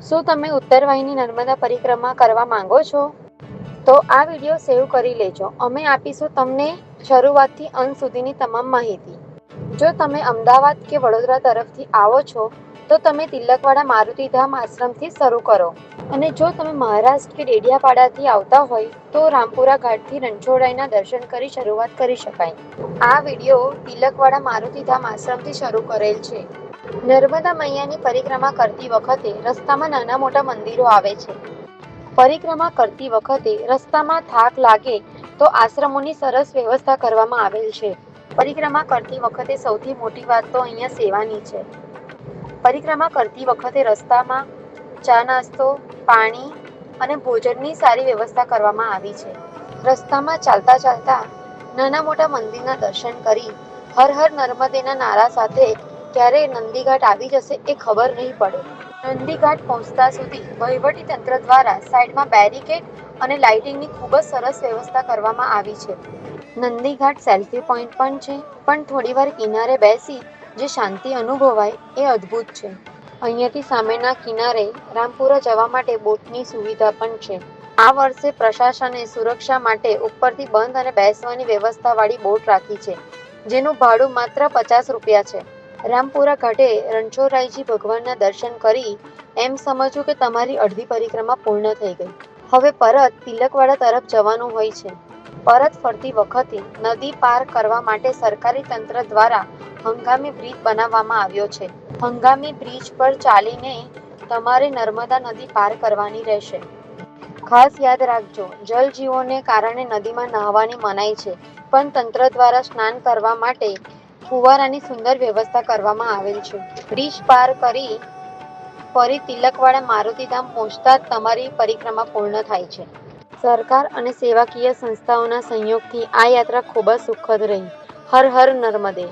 શું તમે ઉત્તરવાહિની નર્મદા પરિક્રમા કરવા માંગો છો? તો આ વિડીયો સેવ કરી લેજો. અમે આપીશું તમને શરૂઆતથી અંત સુધીની તમામ માહિતી. જો તમે અમદાવાદ કે વડોદરા તરફથી આવો છો તો તમે તિલકવાડા મારુતિધામ આશ્રમથી શરૂ કરો. અને જો તમે મહારાષ્ટ્ર કે ડેડિયાપાડાથી આવતા હોય તો રામપુરા ઘાટથી રણછોડરાયના દર્શન કરી શરૂઆત કરી શકાય. આ વિડીયો તિલકવાડા મારુતિધામ આશ્રમથી શરૂ કરેલ છે. નર્મદા મૈયાની પરિક્રમા કરતી વખતે રસ્તામાં નાના મોટા મંદિરો આવે છે. પરિક્રમા કરતી વખતે રસ્તામાં થાક લાગે તો આશ્રમોની સરસ વ્યવસ્થા કરવામાં આવેલ છે. પરિક્રમા કરતી વખતે સૌથી મોટી વાત તો અહીંયા સેવાની છે. પરિક્રમા કરતી વખતે રસ્તામાં ચા નાસ્તો, પાણી અને ભોજનની સારી વ્યવસ્થા કરવામાં આવી છે. રસ્તામાં ચાલતા ચાલતા નાના મોટા મંદિરના દર્શન કરી હર હર નર્મદેના નારા સાથે ક્યારે નંદીઘાટ આવી જશે એ ખબર નહીં પડે. નંદીઘાટ પહોંચતા સુધી વહીવટી તંત્ર દ્વારા સાઈડમાં બેરિકેડ અને લાઇટિંગની ખૂબ જ સરસ વ્યવસ્થા કરવામાં આવી છે. નંદીઘાટ સેલ્ફી પોઈન્ટ પણ છે, પણ થોડીવાર કિનારે બેસી જે શાંતિ અનુભવાય એ અદ્ભુત છે. અહીંયાથી સામેના કિનારે રામપુરા જવા માટે બોટની સુવિધા પણ છે. આ વર્ષે પ્રશાસને સુરક્ષા માટે ઉપરથી બંધ અને બેસવાની વ્યવસ્થાવાળી બોટ રાખી છે, જેનું ભાડું માત્ર 50 રૂપિયા છે. રામપુરા ઘાટે રણછોડરાયજી ભગવાનના દર્શન કરી એમ સમજવું કે તમારી અડધી પરિક્રમા પૂર્ણ થઈ ગઈ. હવે પરત તિલકવાડા તરફ જવાનું હોય છે. પરત ફરતી વખતે નદી પાર કરવા માટે સરકારી તંત્ર દ્વારા હંગામી બ્રિજ બનાવવામાં આવ્યો છે. હંગામી બ્રિજ પર ચાલીને તમારે નર્મદા નદી પાર કરવાની રહેશે. ખાસ યાદ રાખજો, જલજીવોને કારણે નદીમાં નહાવાની મનાઈ છે, પણ તંત્ર દ્વારા સ્નાન કરવા માટે ફુવારાની સુંદર વ્યવસ્થા કરવામાં આવેલ છે. બ્રિજ પાર કરી ફરી તિલકવાડા મારુતિધામ પહોંચતા જ તમારી પરિક્રમા પૂર્ણ થાય છે. સરકાર અને સેવાકીય સંસ્થાઓના સહયોગથી આ યાત્રા ખૂબ જ સુખદ રહી. હર હર નર્મદે.